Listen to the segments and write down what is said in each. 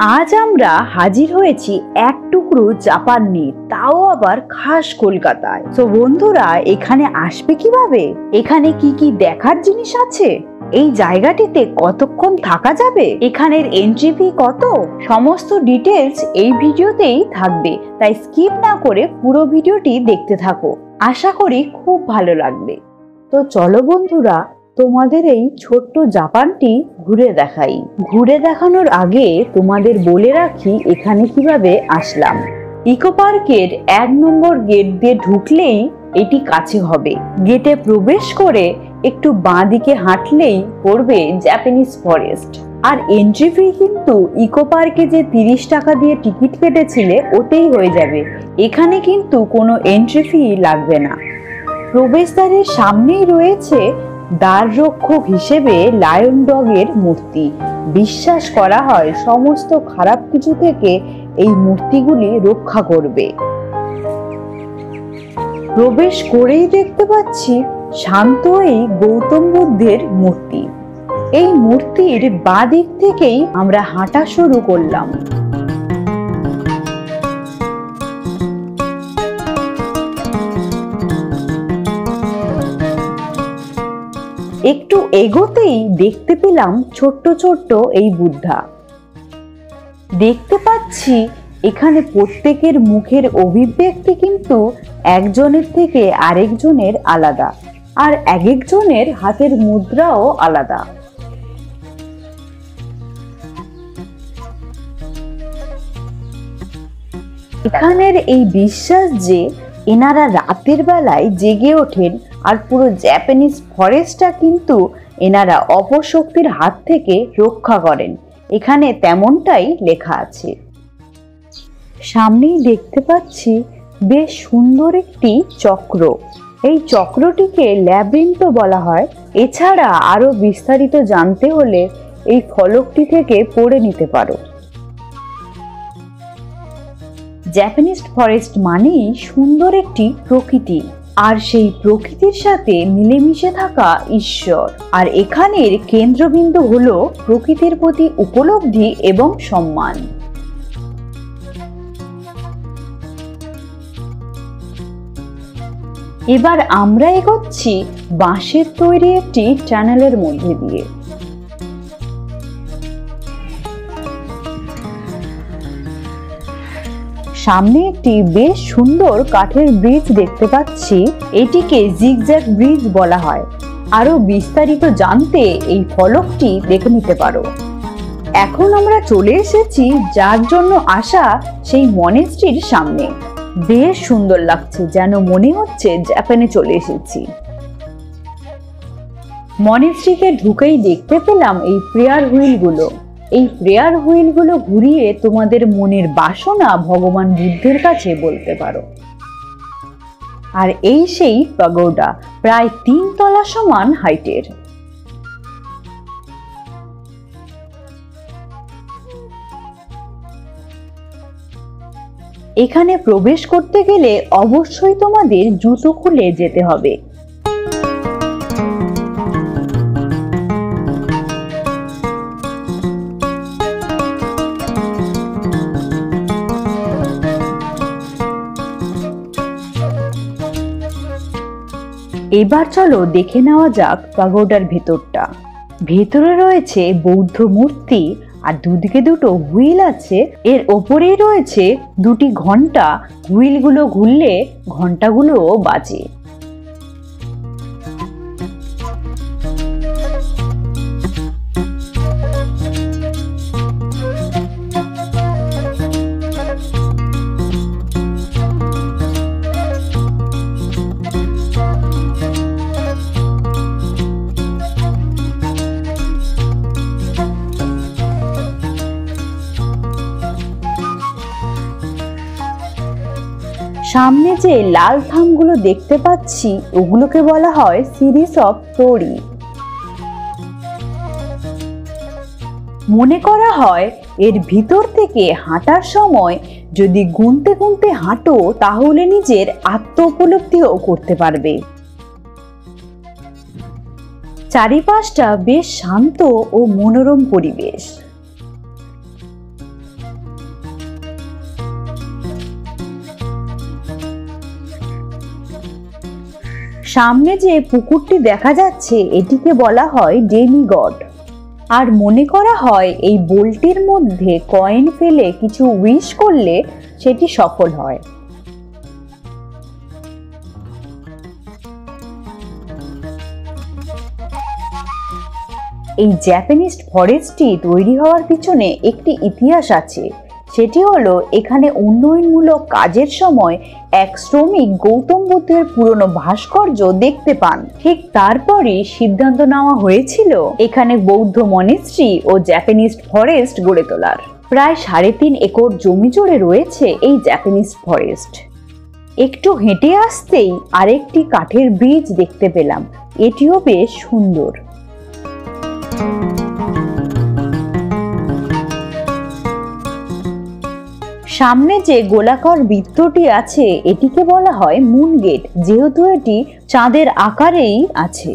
আজ আমরা হাজির হয়েছি এক টুকরো জাপান নিয়ে, তাও আবার খাস কলকাতায়। তো বন্ধুরা, এখানে আসবে কিভাবে, এখানে কি কি দেখার জিনিস আছে, এই জায়গাটিতে কতক্ষণ থাকা যাবে, এখানের এন্ট্রি ফি কত, সমস্ত ডিটেলস এই ভিডিওতেই থাকবে। তাই স্কিপ না করে পুরো ভিডিওটি দেখতে থাকো, আশা করি খুব ভালো লাগবে। তো চলো বন্ধুরা, তোমাদের এই ছোট্ট জাপানটি ঘুরে দেখাই। ঘুরে দেখানোর আগে তোমাদের বলে রাখি এখানে কিভাবে আসলাম। ইকো পার্কের 1 নম্বর গেট দিয়ে ঢুকলেই এটি কাছে হবে। গেটে প্রবেশ করে একটু বাঁ দিকে হাঁটলেই পড়বে জাপানিজ ফরেস্ট। আর এন্ট্রি ফি কিন্তু ইকো পার্কে যে 30 টাকা দিয়ে টিকিট কেটেছিলে ওতেই হয়ে যাবে, এখানে কিন্তু কোনো এন্ট্রি ফি লাগবে না। প্রবেশদ্বারের সামনেই রয়েছে দ্বার রক্ষক হিসেবে লায়ন ডগের মূর্তি। বিশ্বাস করা হয় সমস্ত খারাপ কিছু থেকে এই মূর্তিগুলি রক্ষা করবে। প্রবেশ করেই দেখতে পাচ্ছি শান্ত এই গৌতম বুদ্ধের মূর্তি। এই মূর্তির বাঁ দিক থেকেই আমরা হাঁটা শুরু করলাম। একটু এগোতেই দেখতে পেলাম ছোট্ট ছোট্ট এই বুদ্ধা। দেখতে পাচ্ছি এখানে প্রত্যেকের মুখের অভিব্যক্তি কিন্তু একজনের থেকে আরেকজনের আলাদা, আর এক একজনের হাতের মুদ্রাও আলাদা। এখানের এই বিশ্বাস যে এনারা রাতের বেলায় জেগে ওঠেন আর পুরো জাপানিজ ফরেস্টটা কিন্তু এনারা অপশক্তির হাত থেকে রক্ষা করেন, এখানে তেমনটাই লেখা আছে। সামনেই দেখতে পাচ্ছি বেশ সুন্দর একটি চক্র। এই চক্রটিকে ল্যাবিরিন্থ বলা হয়। এছাড়া আরো বিস্তারিত জানতে হলে এই ফলকটি থেকে পড়ে নিতে পারো। জাপানিজ ফরেস্ট মানেই সুন্দর একটি প্রকৃতি, আর সেই প্রকৃতির সাথে মিলেমিশে থাকা ঈশ্বর। আর এখানের কেন্দ্রবিন্দু হলো প্রকৃতির প্রতি উপলব্ধি এবং সম্মান। এবার আমরা এগোচ্ছি বাঁশের তৈরি একটি টানেলের মধ্যে দিয়ে। সামনে একটি বেশ সুন্দর কাঠের ব্রিজ দেখতে পাচ্ছি, এটিকে জিগজ্যাগ ব্রিজ বলা হয়। আরো বিস্তারিত জানতে এই ফলকটি দেখে নিতে পারো। এখন আমরা চলে এসেছি যার জন্য আসা সেই মনেস্ট্রির সামনে। বেশ সুন্দর লাগছে, যেন মনে হচ্ছে জাপানে চলে এসেছি। মনেস্ট্রিতে ঢুকেই দেখতে পেলাম এই প্রেয়ার হুইল গুলো। এই প্রেয়ার হুইল গুলো ঘুরিয়ে তোমাদের মনের বাসনা ভগবান বুদ্ধের কাছে বলতে পারো। আর এই সেই পাগোডা, প্রায় 3 তলা সমান হাইটের। এখানে প্রবেশ করতে গেলে অবশ্যই তোমাদের জুতো খুলে যেতে হবে। এবার চলো দেখে নেওয়া যাক পাগোডার ভেতরটা। ভেতরে রয়েছে বৌদ্ধ মূর্তি, আর দুদিকে দুটো হুইল আছে। এর ওপরেই রয়েছে 2টি ঘন্টা। হুইলগুলো ঘুরলে ঘন্টাগুলোও বাজে। সামনে যে লাল থামগুলো দেখতে পাচ্ছি ওগুলোকে বলা হয় সিরিজ অফ তোরি। মনে করা হয় এর ভিতর থেকে হাঁটার সময় যদি গুনতে গুনতে হাঁটো তাহলে নিজের আত্ম উপলব্ধিও করতে পারবে। চারিপাশটা বেশ শান্ত ও মনোরম পরিবেশ। সামনে যে পুকুরটি দেখা যাচ্ছে এটিকে বলা হয় ডেমিগড। আর মনে করা হয় এই বোলটির মধ্যে কয়েন ফেলে কিছু উইশ করলে সেটি সফল হয়। এই জাপানিজ ফরেস্টটি তৈরি হওয়ার পিছনে একটি ইতিহাস আছে। সেটি হলো এখানে উন্নয়নমূলক কাজের সময় এক শ্রমিক গৌতম বুদ্ধের পুরনো ভাস্কর্য দেখতে পান। ঠিক তারপরই সিদ্ধান্ত নেওয়া হয়েছিল এখানে বৌদ্ধ মনেস্ট্রি ও জাপানিজ ফরেস্ট গড়ে তোলার। প্রায় 3.5 একর জমি জুড়ে রয়েছে এই জাপানিজ ফরেস্ট। একটু হেঁটে আসতেই আরেকটি কাঠের ব্রিজ দেখতে পেলাম, এটিও বেশ সুন্দর। সামনে যে গোলাকার বৃত্তটি আছে এটিকে বলা হয় মুন গেট, যেহেতু এটি চাঁদের আকারেই আছে।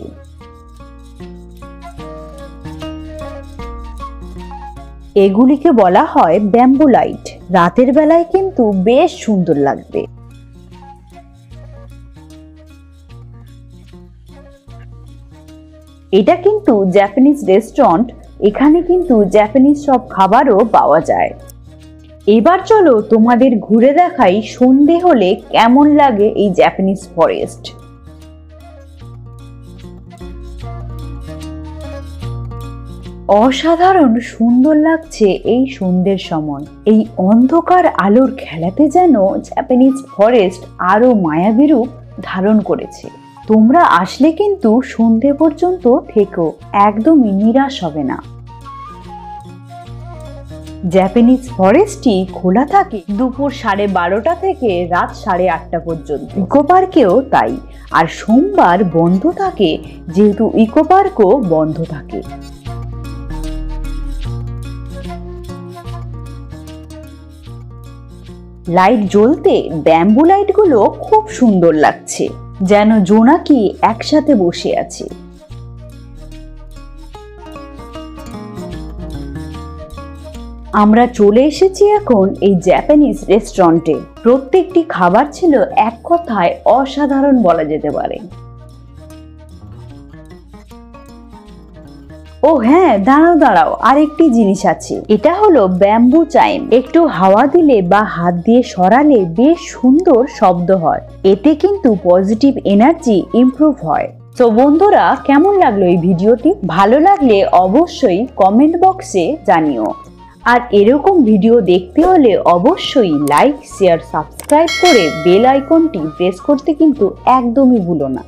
এগুলিকে বলা হয় ব্যাম্বু লাইট। রাতের বেলায় কিন্তু বেশ সুন্দর লাগবে। এটা কিন্তু জাপানিজ রেস্টুরেন্ট, এখানে কিন্তু জাপানিজ সব খাবারও পাওয়া যায়। এবার চলো তোমাদের ঘুরে দেখাই সন্ধে হলে কেমন লাগে এই জাপানিজ ফরেস্ট। অসাধারণ সুন্দর লাগছে এই সন্ধ্যের সময়। এই অন্ধকার আলোর খেলাতে যেন জাপানিজ ফরেস্ট আরো মায়াবী রূপ ধারণ করেছে। তোমরা আসলে কিন্তু সন্ধে পর্যন্ত থেকো, একদমই নিরাশ হবে না। জাপানিজ ফরেস্টটি খোলা থাকে দুপুর 12:30 থেকে রাত 8:30 পর্যন্ত। ইকো পার্কেও তাই। আর সোমবার বন্ধ থাকে, যেহেতু ইকো পার্কও বন্ধ থাকে। লাইট জ্বলতে ব্যাম্বু লাইটগুলো খুব সুন্দর লাগছে, যেন জোনাকি একসাথে বসে আছে। আমরা চলে এসেছি এখন এই জাপানিজ রেস্টুরেন্টে। প্রত্যেকটি খাবার ছিল এক কথায় অসাধারণ বলা যেতে পারে। ও হ্যাঁ, দাঁড়াও, আরেকটি জিনিস আছে। এটা হলো ব্যাম্বু চাইম। একটু হাওয়া দিলে বা হাত দিয়ে সরালে বেশ সুন্দর শব্দ হয়। এতে কিন্তু পজিটিভ এনার্জি ইমপ্রুভ হয়। তো বন্ধুরা, কেমন লাগলো এই ভিডিওটি? ভালো লাগলে অবশ্যই কমেন্ট বক্সে জানিও। আর এরকম ভিডিও দেখতে হলে অবশ্যই লাইক, শেয়ার, সাবস্ক্রাইব করে বেল আইকনটি প্রেস করতে কিন্তু একদমই ভুলো না।